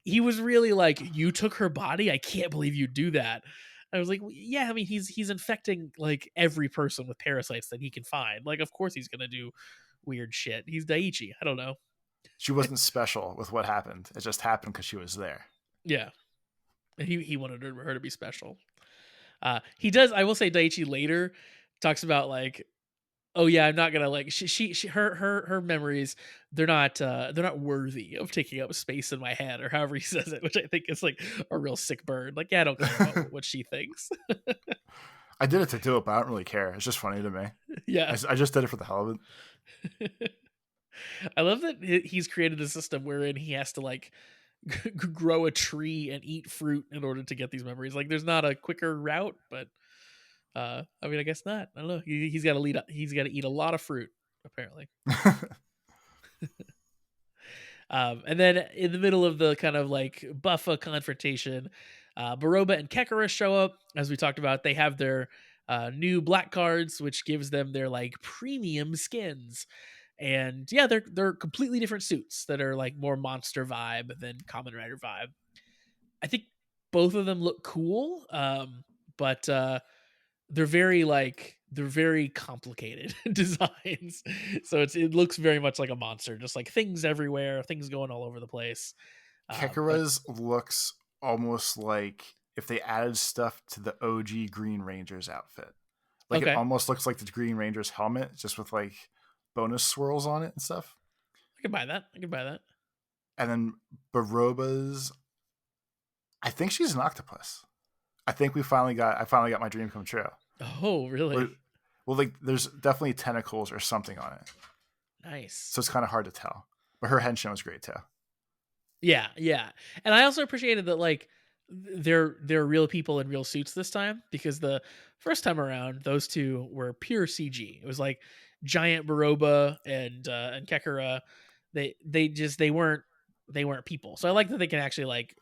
Speaker 2: he was really like, "You took her body? I can't believe you do that." I was like, yeah, I mean, he's infecting like every person with parasites that he can find. Like, of course he's gonna do weird shit. He's Daichi. I don't know.
Speaker 3: She wasn't special with what happened. It just happened because she was there.
Speaker 2: Yeah, and he wanted her to be special. He does. I will say, Daichi later talks about like, oh yeah, I'm not gonna like her memories. They're not worthy of taking up space in my head, or however he says it, which I think is like a real sick burn. Like, yeah, I don't care about what she thinks.
Speaker 3: I did it to do it, but I don't really care. It's just funny to me.
Speaker 2: Yeah,
Speaker 3: I just did it for the hell of it.
Speaker 2: I love that he's created a system wherein he has to like grow a tree and eat fruit in order to get these memories. Like, there's not a quicker route, but I mean, I guess not. I don't know. He's got to eat a lot of fruit, apparently. And then in the middle of the kind of like Buffa confrontation, Baroba and Kekara show up. As we talked about, they have their new black cards, which gives them their like premium skins. And yeah, they're completely different suits that are like more monster vibe than Kamen Rider vibe. I think both of them look cool, but they're very complicated designs. So it looks very much like a monster, just like things everywhere, things going all over the place. But
Speaker 3: Kekura's looks almost like if they added stuff to the OG Green Ranger's outfit. Like it
Speaker 2: okay,
Speaker 3: almost looks like the Green Ranger's helmet, just with like bonus swirls on it and stuff.
Speaker 2: I can buy that.
Speaker 3: And then Baroba's, I think she's an octopus. I think I finally got my dream come true.
Speaker 2: Oh, really?
Speaker 3: Well, like there's definitely tentacles or something on it.
Speaker 2: Nice.
Speaker 3: So it's kind of hard to tell. But her henshin was great too.
Speaker 2: Yeah. And I also appreciated that like they're real people in real suits this time, because the first time around those two were pure CG. It was like giant Baroba and Kekura. They weren't people. So I like that they can actually like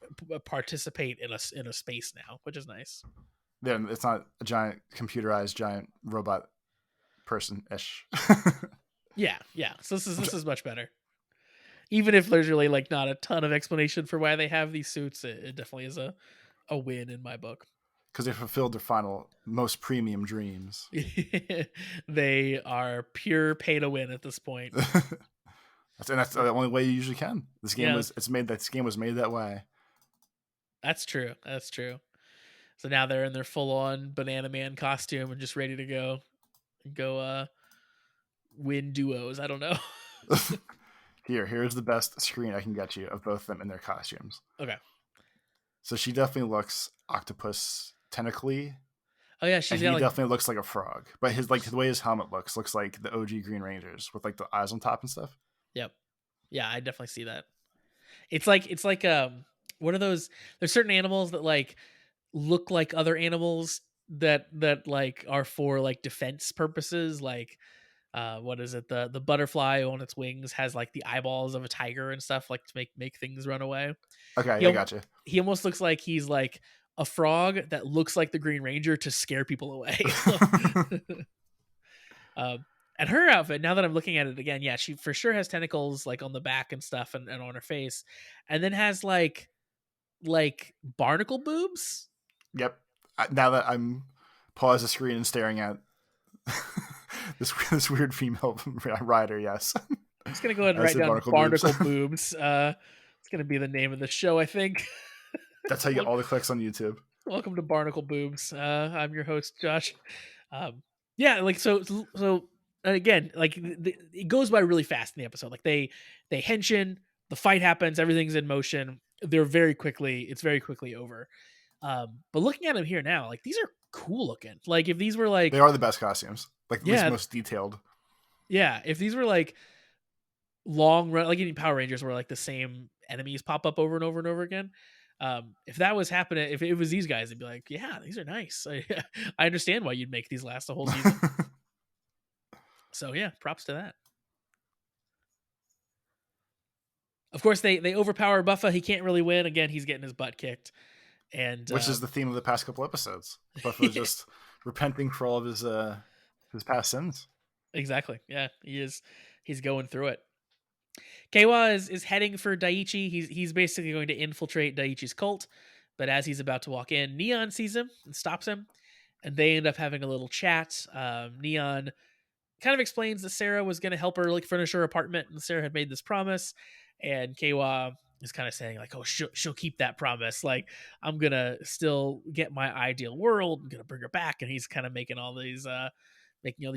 Speaker 2: participate in a space now, which is nice.
Speaker 3: Yeah, it's not a giant computerized giant robot person ish.
Speaker 2: Yeah. So this is much better. Even if there's really like not a ton of explanation for why they have these suits, it definitely is a win in my book.
Speaker 3: Because they fulfilled their final, most premium dreams.
Speaker 2: They are pure pay to win at this point.
Speaker 3: That's the only way you usually can. This game This game was made that way.
Speaker 2: That's true. So now they're in their full on Banana Man costume and just ready to go win duos. I don't know.
Speaker 3: Here's the best screen I can get you of both of them in their costumes.
Speaker 2: Okay.
Speaker 3: So she definitely looks octopus tentacly.
Speaker 2: Oh yeah,
Speaker 3: he definitely looks like a frog. But his the way his helmet looks like the OG Green Rangers with like the eyes on top and stuff.
Speaker 2: Yep. Yeah, I definitely see that. It's like what are those? There's certain animals that like look like other animals that like are for like defense purposes, like what is it, the butterfly on its wings has like the eyeballs of a tiger and stuff, like to make things run away.
Speaker 3: Okay, I gotcha.
Speaker 2: He almost looks like he's like a frog that looks like the Green Ranger to scare people away. And her outfit, now that I'm looking at it again, yeah, she for sure has tentacles like on the back and stuff, and on her face, and then has like barnacle boobs.
Speaker 3: Yep. Now that I'm pause the screen and staring at this weird female rider, yes.
Speaker 2: I'm just gonna go ahead and write down barnacle boobs. It's gonna be the name of the show, I think.
Speaker 3: That's how you get all the clicks on YouTube.
Speaker 2: Welcome to Barnacle Boobs. I'm your host, Josh. Yeah, like so again, like it goes by really fast in the episode. Like they henshin, the fight happens, everything's in motion. It's very quickly over. But looking at them here now, like these are cool looking. Like if these were like,
Speaker 3: they are the best costumes. Like the most detailed. Yeah,
Speaker 2: if these were like long run, like any Power Rangers where like the same enemies pop up over and over and over again. If that was happening, if it was these guys, they'd be like, yeah, these are nice. I understand why you'd make these last the whole season. So yeah, props to that. Of course, they overpower Buffa. He can't really win. Again, he's getting his butt kicked. And
Speaker 3: which is the theme of the past couple episodes. Buffa just repenting for all of his past sins.
Speaker 2: Exactly. Yeah, he is. He's going through it. Keiwa is heading for Daiichi. He's basically going to infiltrate Daiichi's cult, but as he's about to walk in, Neon sees him and stops him, and they end up having a little chat. Neon kind of explains that Sarah was going to help her like furnish her apartment, and Sarah had made this promise, and Keiwa is kind of saying like, oh, she'll keep that promise. Like, I'm going to still get my ideal world. I'm going to bring her back. And he's kind of making all these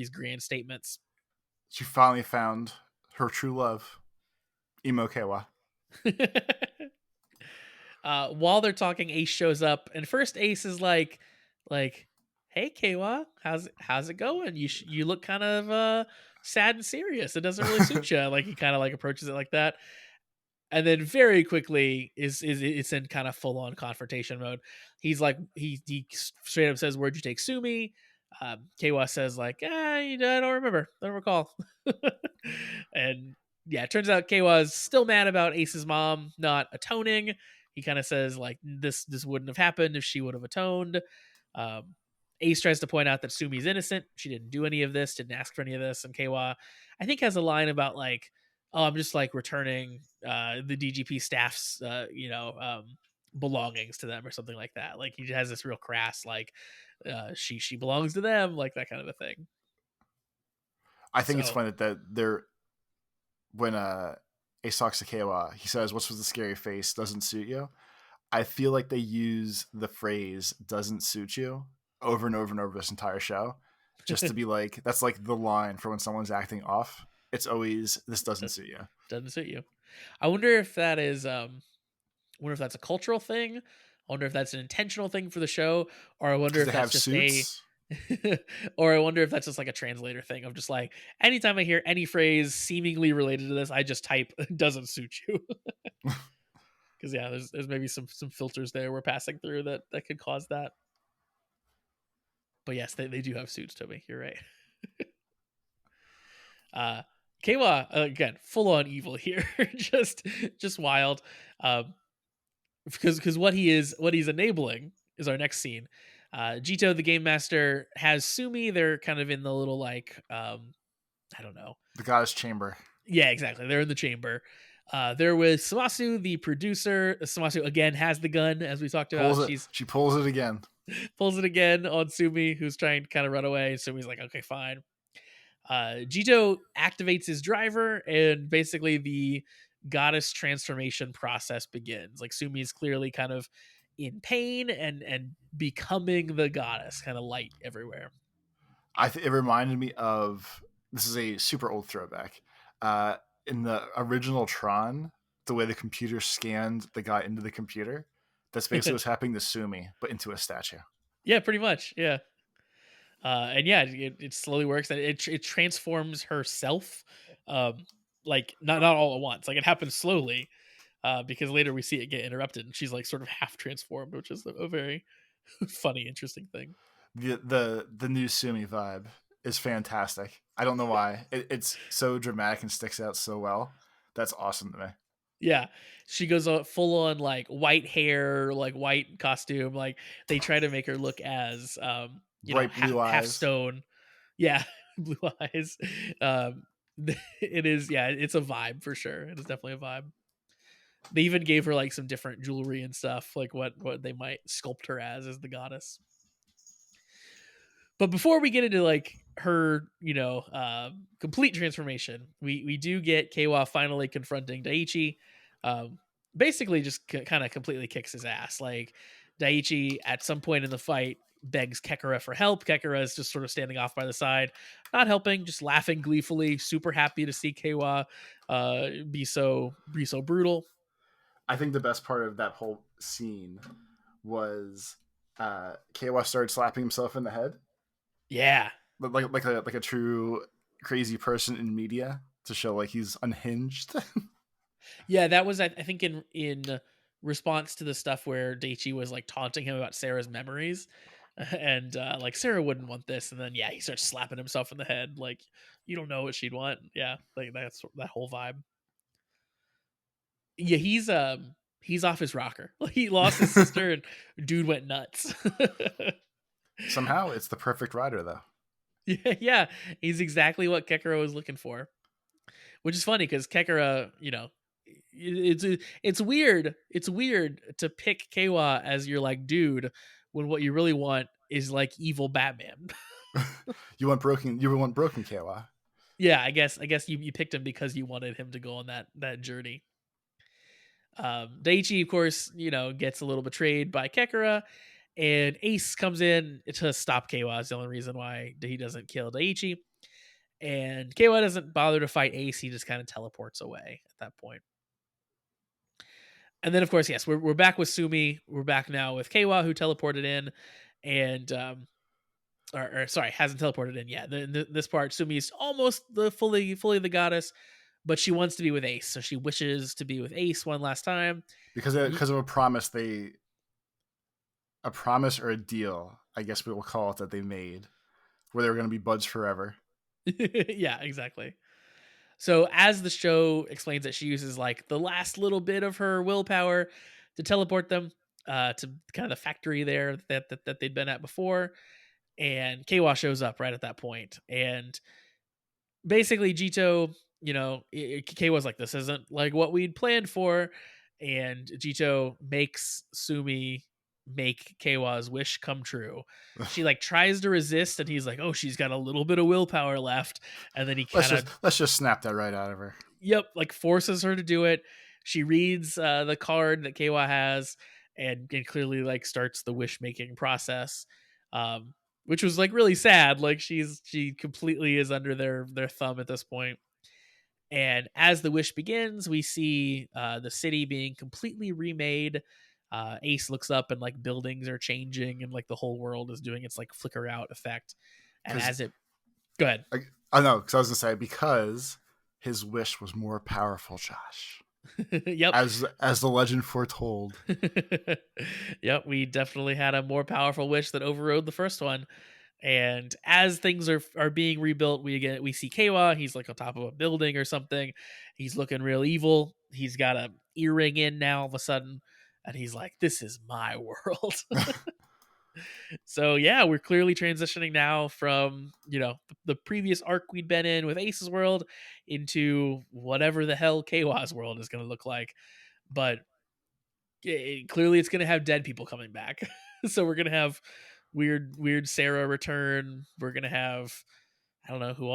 Speaker 2: grand statements.
Speaker 3: She finally found her true love, Emo Keiwa.
Speaker 2: While they're talking, Ace shows up, and first Ace is like, hey Keiwa, how's it going? You look kind of sad and serious. It doesn't really suit you. Like he kind of like approaches it like that. And then very quickly it's in kind of full on confrontation mode. He's like, he straight up says, "Where'd you take Sumi?" Keiwa says like, I don't remember. I don't recall. And yeah, it turns out Keiwa's still mad about Ace's mom not atoning. He kind of says like, this wouldn't have happened if she would have atoned. Ace tries to point out that Sumi's innocent. She didn't do any of this, didn't ask for any of this. And Keiwa, I think, has a line about like, "Oh, I'm just like returning the DGP staff's, belongings to them," or something like that. Like he has this real crass, like, she belongs to them, like that kind of a thing.
Speaker 3: I think it's funny that they're when Ace talks to Keiwa, he says, "What's with the scary face? Doesn't suit you." I feel like they use the phrase "doesn't suit you" over and over and over this entire show, just to be like, that's like the line for when someone's acting off. It's always, "This doesn't suit you."
Speaker 2: Doesn't suit you. I wonder if that is wonder if that's a cultural thing. I wonder if that's an intentional thing for the show, or I wonder if that's just suits? Or I wonder if that's just like a translator thing of just like, anytime I hear any phrase seemingly related to this, I just type "doesn't suit you." Because yeah, there's maybe some filters there we're passing through that could cause that. But yes, they do have suits, Toby. You're right. Keiwa, again, full on evil here, just wild. Because what he's enabling is our next scene. Jito, the game master, has Sumi. They're kind of in the little like, I don't know,
Speaker 3: the goddess chamber.
Speaker 2: Yeah, exactly. They're in the chamber. They're with Samasu, the producer. Samasu again has the gun, as we talked about.
Speaker 3: She pulls it again.
Speaker 2: Pulls it again on Sumi, who's trying to kind of run away. Sumi's like, okay, fine. Jito activates his driver, and basically the goddess transformation process begins. Like Sumi's clearly kind of in pain and becoming the goddess, kind of light everywhere.
Speaker 3: It reminded me of, this is a super old throwback. In the original Tron, the way the computer scanned the guy into the computer, that's basically what's happening to Sumi, but into a statue.
Speaker 2: Yeah, pretty much. Yeah. And yeah, it slowly works. It transforms herself, like not all at once. Like it happens slowly, because later we see it get interrupted, and she's like sort of half transformed, which is a very funny, interesting thing.
Speaker 3: The new Sumi vibe is fantastic. I don't know why. It's so dramatic and sticks out so well. That's awesome to me.
Speaker 2: Yeah, she goes full on like white hair, like white costume. Like they try to make her look as
Speaker 3: bright blue eyes,
Speaker 2: half stone. Yeah, blue eyes. It is. Yeah, it's a vibe for sure. It is definitely a vibe. They even gave her like some different jewelry and stuff, like what they might sculpt her as the goddess. But before we get into like her, complete transformation, we do get Keiwa finally confronting Daiichi. Basically just kind of completely kicks his ass. Like Daiichi at some point in the fight begs Kekura for help. Kekura is just sort of standing off by the side, not helping, just laughing gleefully, super happy to see Keiwa be so brutal.
Speaker 3: I think the best part of that whole scene was Keiwa started slapping himself in the head.
Speaker 2: Yeah,
Speaker 3: like a true crazy person in media, to show like he's unhinged.
Speaker 2: Yeah, that was I think in response to the stuff where Daiichi was like taunting him about Sarah's memories, and like Sarah wouldn't want this, and then yeah, he starts slapping himself in the head like, you don't know what she'd want. Yeah, like that's that whole vibe. Yeah, he's off his rocker. He lost his sister, and dude went nuts.
Speaker 3: Somehow it's the perfect rider though.
Speaker 2: Yeah, he's exactly what Kekura was looking for, which is funny because Kekura, it's weird. It's weird to pick Keiwa as your like dude when what you really want is like evil Batman.
Speaker 3: You want broken Keiwa.
Speaker 2: Yeah, I guess you picked him because you wanted him to go on that journey. Daiichi, of course, gets a little betrayed by Kekura, and Ace comes in to stop Keiwa. It's the only reason why he doesn't kill Daiichi. And Keiwa doesn't bother to fight Ace. He just kind of teleports away at that point. And then, of course, yes, we're back with Sumi. We're back now with Keiwa, who teleported in, and sorry, hasn't teleported in yet. This part, Sumi is almost fully the goddess, but she wants to be with Ace, so she wishes to be with Ace one last time
Speaker 3: because of a promise a promise or a deal, I guess we will call it, that they made, where they were going to be buds forever.
Speaker 2: Yeah, exactly. So as the show explains that she uses like the last little bit of her willpower to teleport them to kind of the factory there that they'd been at before. and Keiwa shows up right at that point, and basically Jito, Keiwa's like, this isn't like what we'd planned for, and Jito makes Sumi make Keiwa's wish come true. She like tries to resist, and he's like, oh, she's got a little bit of willpower left, and then he kind of
Speaker 3: let's just snap that right out of her.
Speaker 2: Yep, like forces her to do it. She reads the card that Keiwa has, and clearly like starts the wish making process, which was like really sad. Like she completely is under their thumb at this point. And as the wish begins, we see the city being completely remade. Ace looks up, and like buildings are changing, and like the whole world is doing its like flicker out effect. And as it, go ahead.
Speaker 3: I know, because I was gonna say, because his wish was more powerful, Josh.
Speaker 2: Yep.
Speaker 3: As the legend foretold.
Speaker 2: Yep, we definitely had a more powerful wish that overrode the first one. And as things are being rebuilt, we see Keiwa. He's like on top of a building or something. He's looking real evil. He's got a earring in now all of a sudden, and he's like, "This is my world." So yeah, we're clearly transitioning now from the previous arc we'd been in with Ace's world into whatever the hell Keiwa's world is going to look like. But clearly, it's going to have dead people coming back. So we're going to have weird Sarah return. We're going to have, I don't know who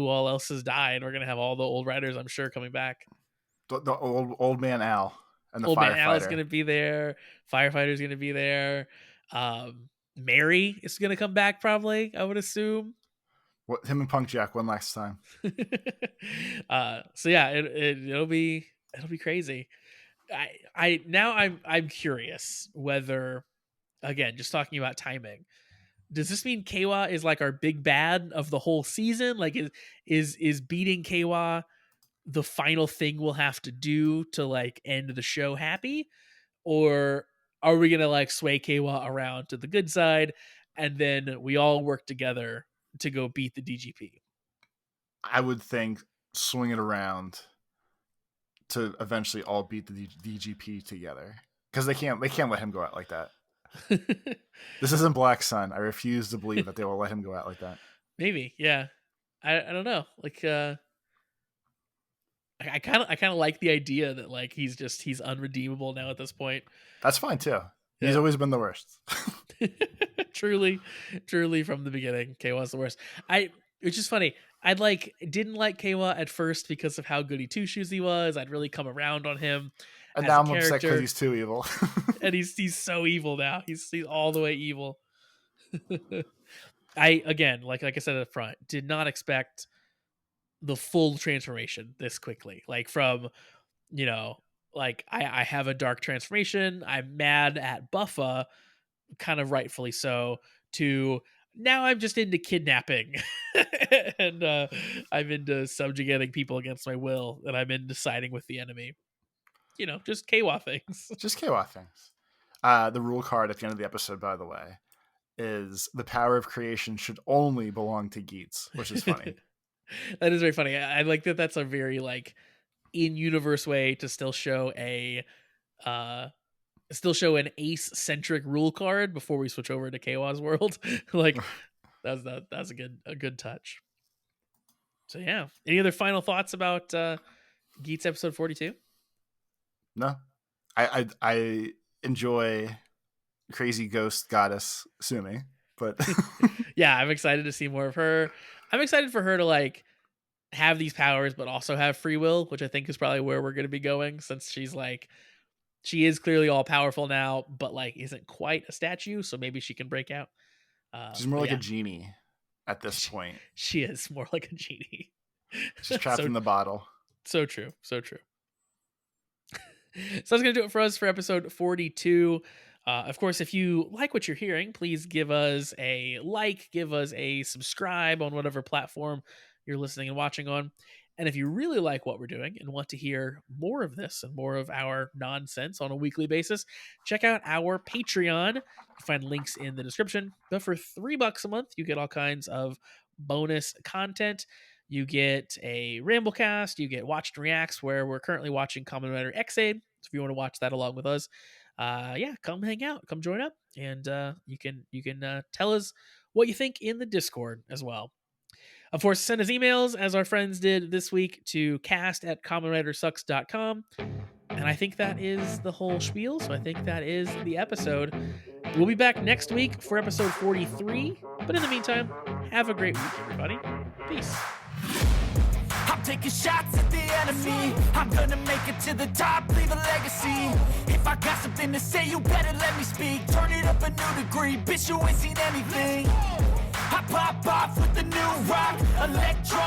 Speaker 2: all else has died. We're going to have all the old writers, I'm sure, coming back.
Speaker 3: The old man Al and the
Speaker 2: old
Speaker 3: firefighter.
Speaker 2: Man Al is going to be there. Firefighter's going to be there. Mary is going to come back probably, I would assume.
Speaker 3: Him and Punk Jack one last time.
Speaker 2: So yeah, it'll be crazy. I'm curious whether, again, just talking about timing, does this mean Keiwa is like our big bad of the whole season? Like is beating Keiwa the final thing we'll have to do to like end the show happy? Or are we going to like sway Keiwa around to the good side, and then we all work together to go beat the DGP?
Speaker 3: I would think swing it around to eventually all beat the DGP together, because they can't let him go out like that. This isn't Black Sun. I refuse to believe that they will let him go out like that.
Speaker 2: Maybe, yeah. I don't know. Like, I kind of like the idea that like he's unredeemable now at this point.
Speaker 3: That's fine too. He's always been the worst.
Speaker 2: truly from the beginning, Keiwa's the worst. It's just funny. I didn't like Keiwa at first because of how goody two shoes he was. I'd really come around on him.
Speaker 3: And now I'm upset because he's too evil.
Speaker 2: And he's so evil now. He's all the way evil. Again, like I said up front, did not expect the full transformation this quickly. Like from, like I have a dark transformation. I'm mad at Buffa, kind of rightfully so, to now I'm just into kidnapping and I'm into subjugating people against my will, and I'm into siding with the enemy. Just Keiwa things.
Speaker 3: Just Keiwa things. The rule card at the end of the episode, by the way, is the power of creation should only belong to Geats, which is funny.
Speaker 2: That is very funny. I like that. That's a very like in-universe way to still show an Ace-centric rule card before we switch over to Keiwa's world. Like that's a good touch. So yeah. Any other final thoughts about Geats episode 42?
Speaker 3: No. I enjoy crazy ghost goddess Sumi, but
Speaker 2: yeah, I'm excited to see more of her. I'm excited for her to like have these powers but also have free will, which I think is probably where we're going to be going, since she is clearly all powerful now, but like isn't quite a statue, so maybe she can break out.
Speaker 3: She's more like a genie at this point.
Speaker 2: She is more like a genie.
Speaker 3: She's trapped in the bottle.
Speaker 2: So true. So that's going to do it for us for episode 42. Of course, if you like what you're hearing, please give us a like, give us a subscribe on whatever platform you're listening and watching on. And if you really like what we're doing and want to hear more of this and more of our nonsense on a weekly basis, check out our Patreon. You can find links in the description. But for $3 a month, you get all kinds of bonus content. You get a Ramblecast, you get Watched and Reacts, where we're currently watching Kamen Rider Geats. So if you want to watch that along with us, come hang out, come join up, and you can tell us what you think in the Discord as well. Of course, send us emails, as our friends did this week, to cast@kamenridersucks.com. And I think that is the whole spiel, so I think that is the episode. We'll be back next week for episode 43. But in the meantime, have a great week, everybody. Peace.
Speaker 1: I'm taking shots at the enemy. I'm gonna make it to the top, leave a legacy. If I got something to say, you better let me speak. Turn it up a new degree, bitch, you ain't seen anything. I pop off with the new rock, electro